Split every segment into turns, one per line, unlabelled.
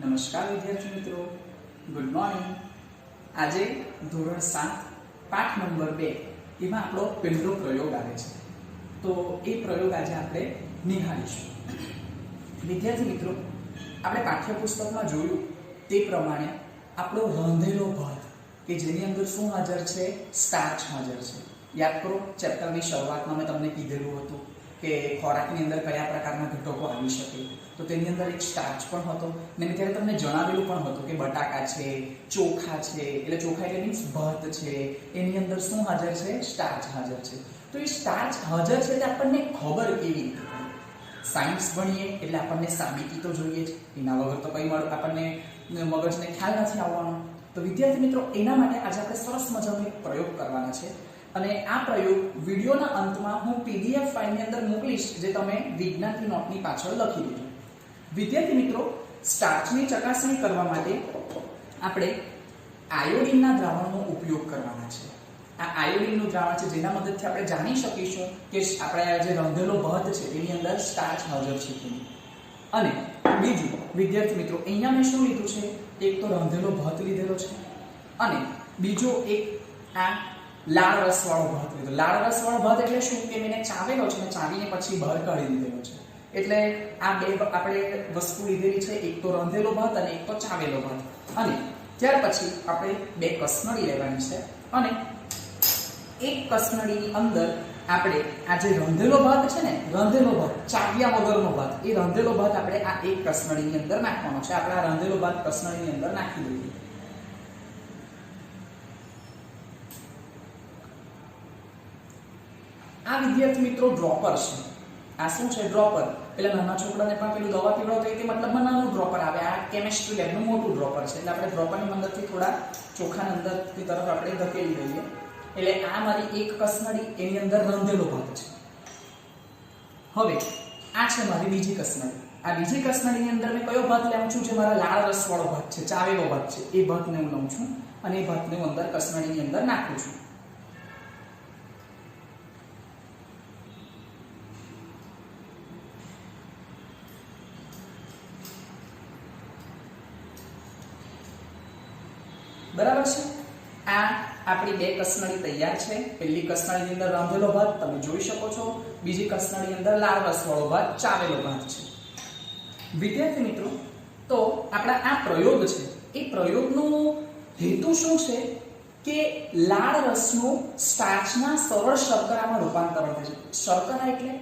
નમસ્કાર વિદ્યાર્થી મિત્રો, ગુડ મોર્નિંગ। આજે ધોરણ 7 પાઠ નંબર 2 એમાં આપણો પહેલો પ્રયોગ આવે છે, તો એ પ્રયોગ આજે આપણે નિહાળીશું। વિદ્યાર્થી મિત્રો, આપણે પાઠ્યપુસ્તકમાં જોયું તે પ્રમાણે આપણો રાંધેલો ભાત કે જેની અંદર શું હાજર છે? સ્ટાર્ચ હાજર છે। યાદ કરો, ચેપ્ટરની શરૂઆતમાં મેં તમને કીધેલું હતું કે ખોરાકની અંદર કયા પ્રકારના ઘટકો આવી શકે, તો તેની અંદર એક સ્ટાર્ચ પણ હતો ને મેં ત્યારે તમને જણાવેલું પણ હતું કે બટાકા છે, ચોખા છે, એટલે ચોખા એટલે મીન્સ ભાત છે, એની અંદર શું હાજર છે? સ્ટાર્ચ હાજર છે। તો એ સ્ટાર્ચ હાજર છે તે આપણને ખબર કેવી રીતે પડે? સાયન્સ ભણીએ એટલે આપણને સાબિતી તો જોઈએ જ, એના વગર તો કંઈ આપણને મગજને ખ્યાલ નથી આવવાનો। તો વિદ્યાર્થી મિત્રો, એના માટે આજે આપણે સરસ મજાનો એક પ્રયોગ કરવાના છે અને આ પ્રયોગ વિડિયોના અંતમાં હું PDF ફાઇલની અંદર મોકલીશ, જે તમે વિજ્ઞાનની નોટની પાછળ લખી દેજો। વિદ્યાર્થી મિત્રો, સ્ટાર્ચની ચકાસણી કરવા માટે આપણે આયોડિનના દ્રાવણનો ઉપયોગ કરવાના છે। આ આયોડિનનું દ્રાવણ છે જેના મદદથી આપણે જાણી શકીશું કે આપણે જે રાંધેલો ભાત છે તેની અંદર સ્ટાર્ચ હાજર છે કે નહીં। અને બીજું વિદ્યાર્થી મિત્રો, અહીંયા મેં શું લીધું છે? એક તો રાંધેલો ભાત લીધેલો છે અને બીજો એક આ લાળ રસવાળો ભાત લીધો। લાળ રસવાળો ભાત એટલે શું કે મેં ચાવેલો છે, મેં ચાવીને પછી બહાર કાઢી દીધેલો છે, એટલે આ બે આપણે વસ્તુ લીધેલી છે, એક તો રાંધેલો ભાત અને એક તો ચાવેલો ભાત। અને ત્યાર પછી આપણે બે કસનળી લેવાની છે અને એક કસનળીની અંદર આપણે આ જે રાંધેલો ભાત છે ને, રાંધેલો ભાત ચાવ્યા વગરનો ભાત, એ રાંધેલો ભાત આપણે આ એક કસનળીની અંદર નાખવાનો છે। આપણે આ રાંધેલો ભાત કસનળીની અંદર નાખી દઈએ। આ વિદ્યાર્થી મિત્રો ડ્રોપર છે। આ શું છે? ડ્રોપર। પેલા નાના છોકરાને પણ પેલું દવા પીવડાવતો હોય તે મતલબમાં નાનું ડ્રોપર આવે। આ કેમિસ્ટ્રી લેબનું મોટું ડ્રોપર છે, એટલે આપણે ડ્રોપરની મદદથી થોડા ચોખાની અંદરની તરફ આપણે ધકેલી દઈએ। એટલે આ મારી એક કસનળી, એની અંદર રાંધેલો ભાત છે। હવે આ છે મારી બીજી કસનળી। આ બીજી કસનળીની અંદર મેં કયો ભાત લેવું છું? જે મારા લાળ રસવાળો ભાત છે, ચાવેલો ભાત છે, એ ભાતને હું લઉં છું અને એ ભાતને હું અંદર કસનળીની અંદર નાખું છું। બરાબર છે। આ આપણી બે કસનળી તૈયાર છે। પહેલી કસનળીની અંદર રાંધેલો ભાત તમે જોઈ શકો છો, બીજી કસનળીની અંદર લાળ રસવાળો ભાત, ચાવેલો ભાત છે। વિદ્યાર્થી મિત્રો, તો આપણા આ પ્રયોગ છે, એ પ્રયોગનો હેતુ શું છે કે લાળ રસનું સ્ટાર્ચના સરળ શર્કરામાં રૂપાંતરણ થાય છે। શર્કરા એટલે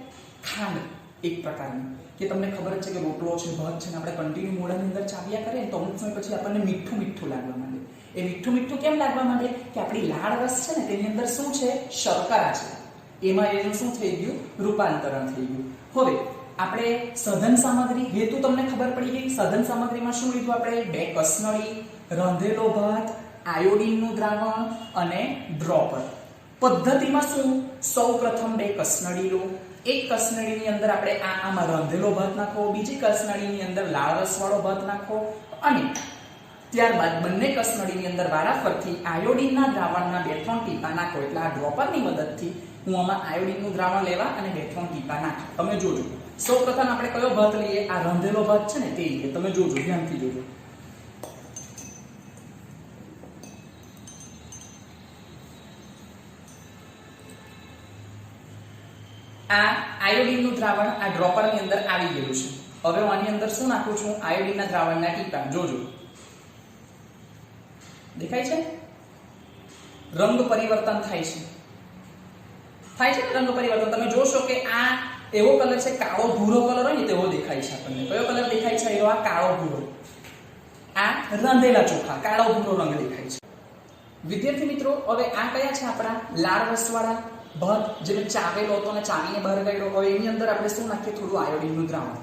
ખાંડ એક પ્રકારની, કે તમને ખબર જ છે કે રોટલો છે, ભાત છે ને આપણે કન્ટિન્યુ મોઢાની અંદર ચાવ્યા કરીએ તો અમુક સમય પછી આપણને મીઠું મીઠું લાગવા માંડે। એ મીઠું મીઠું કેમ લાગવા માંડે? કે આપણી લાળ રસ છે ને તેની અંદર શું છે? શર્કરા છે, એમાં એનું શું થઈ ગયું? રૂપાંતરણ થઈ ગયું। હવે આપણે સાધન સામગ્રી હેતુ તમને ખબર પડી ગઈ। સાધન સામગ્રીમાં શું લીધું આપણે? બે કસનળી, રાંધેલો ભાત, આયોડિનનું દ્રાવણ અને ડ્રોપર। પદ્ધતિમાં શું? સૌપ્રથમ બે કસનળી લો, એક કસનળીની અંદર આપણે આમાં રાંધેલો ભાત નાખો, બીજી કસનળીની અંદર લાળ રસવાળો ભાત નાખો અને ત્યારબાદ બંને કસનળીની અંદર વારાફરતી આયોડિનના દ્રાવણના 2-3 ટીપા નાખો। એટલે આ ડ્રોપરની મદદથી હું આમાં આયોડિનનું દ્રાવણ લેવા અને 2-3 ટીપા નાખી। તમે જોજો, સૌપ્રથમ આપણે કયો ભાત લઈએ? આ રાંધેલો ભાત છે ને તે લઈએ। તમે જોજો, ધ્યાનથી જોજો। આ આયોડિનનું દ્રાવણ આ ડ્રોપરની અંદર આવી ગયેલું છે। હવે હું આની અંદર શું નાખું છું? આયોડિનના દ્રાવણના ટીપા। જોજો, દેખાય છે? રંગ પરિવર્તન થાય છે, થાય છે રંગ પરિવર્તન। તમે જોશો કે આ એવો કલર છે, કાળો ભૂરો કલર હોય ને તેવો દેખાય છે આપણને। કયો કલર દેખાય છે? એવો આ કાળો ભૂરો। આ રાંધેલા ચોખા, કાળો ભૂરો રંગ દેખાય છે। વિદ્યાર્થી મિત્રો, હવે આ કયા છે? આપણા લાળ રસવાળા ભાત, જે ચાવેલો હતો અને ચાવીને બહાર કાઢ્યો। હવે એની અંદર આપણે શું નાખીએ? થોડું આયોડિનનું દ્રાવણ।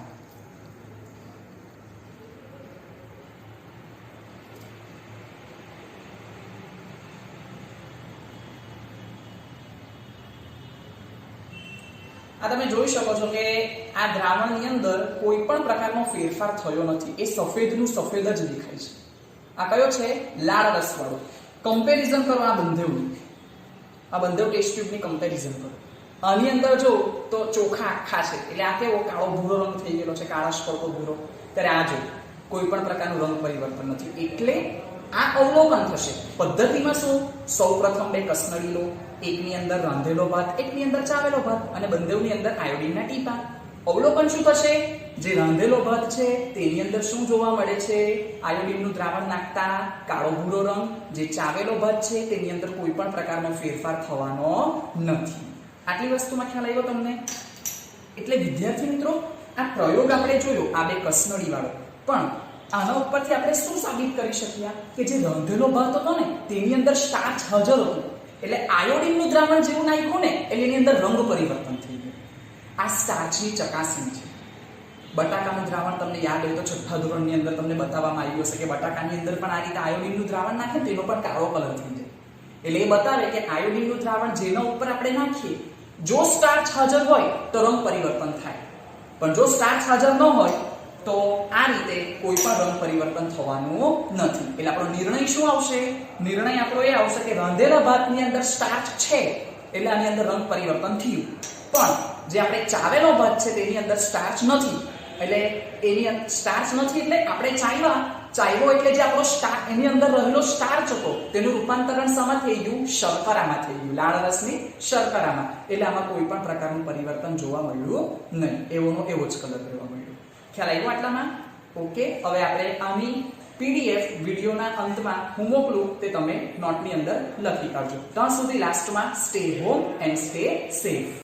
આ તમે જોઈ શકો છો કે આ દ્રાવણની અંદર કોઈ પણ પ્રકારનો ફેરફાર થયો નથી. એ સફેદનું સફેદ જ દેખાય છે. આ કયો છે? લાળ રસવાળો. કમ્પેરિઝન કરો આ બંનેવનું. આ બંને ટેસ્ટ ટ્યુબની કમ્પેરિઝન કરો. આની અંદર જો તો ચોખા આખા છે, એટલે આ કેવો કાળો ભૂરો રંગ થઈ ગયેલો છે, કાળાશ પડતો ભૂરો. ત્યારે આ જો કોઈ પણ પ્રકારનું રંગ પરિવર્તન નથી. એટલે આ અવલોકન થશે. પદ્ધતિમાં શું? સૌપ્રથમ બે કસનળી લો, એકની અંદર રાંધેલો ભાત, એકની અંદર ચાવેલો ભાત, અને બંનેની અંદર આયોડિનના ટીપા. અવલોકન શું થશે? જે રાંધેલો ભાત છે તેની અંદર શું જોવા મળે છે? આયોડિનનું દ્રાવણ નાખતા કાળો ભૂરો રંગ. જે ચાવેલો ભાત છે તેની અંદર કોઈ પણ પ્રકારનો ફેરફાર થવાનો નથી. આટલી વસ્તુમાં ખ્યાલ આવ્યો તમને? એટલે વિદ્યાર્થી મિત્રો, આ પ્રયોગ આપણે જોયો આ બે કસનળી વાળો, પણ આના ઉપરથી આપણે શું સાબિત કરી શકીએ? કે જે રાંધેલો ભાત હતો ને તેની અંદર સ્ટાર્ચ હાજર હતું. એટલે આયોડિનનું દ્રાવણ જેવું નાખ્યું ને એટલે એની અંદર રંગ પરિવર્તન થઈ ગયું. આ સ્ટાર્ચની ચકાસણી છે. બટાકાનું દ્રાવણ તમને યાદ હોય તો છઠ્ઠા ધોરણની અંદર તમને બતાવવામાં આવ્યું હશે કે બટાકાની અંદર પણ આ રીતે આયોડિનનું દ્રાવણ નાખે તેનો પણ કાળો કલર થઈ જાય. એટલે એ બતાવે કે આયોડિનનું દ્રાવણ જેના ઉપર આપણે નાખીએ, જો સ્ટાર્ચ હાજર હોય તો રંગ પરિવર્તન થાય, પણ જો સ્ટાર્ચ હાજર ન હોય તો આ રીતે કોઈ પણ રંગ પરિવર્તન થવાનું નથી. એટલે આપણો નિર્ણય શું આવશે? નિર્ણય આપણો એ આવશે કે રાંધેલા ભાતની અંદર સ્ટાર્ચ છે એટલે આની અંદર રંગ પરિવર્તન થયું, પણ જે આપણે ચાવેલો ભાત છે તેની અંદર સ્ટાર્ચ નથી. એટલે એની સ્ટાર્ચ નથી એટલે આપણે ચાવ્યો એટલે જે આપણો એની અંદર રહેલો સ્ટાર્ચ હતો તેનું રૂપાંતરણ શામાં થઈ ગયું? શર્કરામાં થઈ ગયું, લાળ રસની શર્કરામાં. એટલે આમાં કોઈ પણ પ્રકારનું પરિવર્તન જોવા મળ્યું નહીં. એવોનો એવો જ કલર જોવા મળ્યો. ખ્યાલ આવ્યો આટલામાં? ઓકે. હવે આપણે આની PDF વિડીયોના અંતમાં હું મોકલું તે તમે નોટની અંદર લખી કાઢજો. ત્યાં સુધી લાસ્ટમાં stay home and stay safe.